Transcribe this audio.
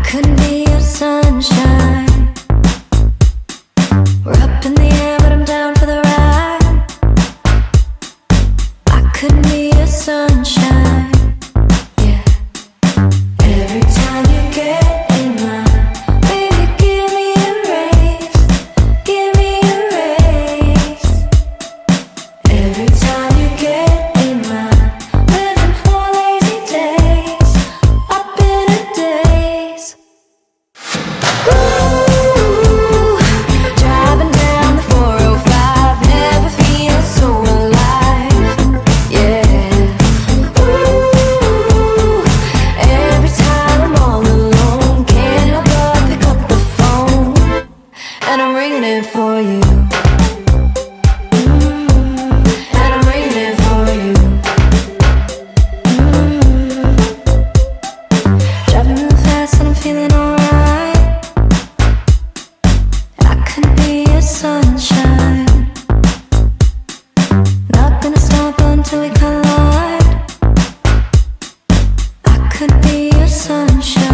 could be your sunshine. We're up in the air, but I'm down for the ride. I could be your sunshine. Yeah. Every time you get in line, baby, give me a raise. Give me a raise. Every time you get in line, living for lazy days, up in a daze. Ooh, driving down the 405, never feel so alive. Yeah. Ooh, every time I'm all alone, can't help but pick up the phone, and I'm ringing it for you. And I'm ringing it for you. Driving real fast and I'm feeling alright. I could be your sunshine. Not gonna stop until we collide. I could be your sunshine.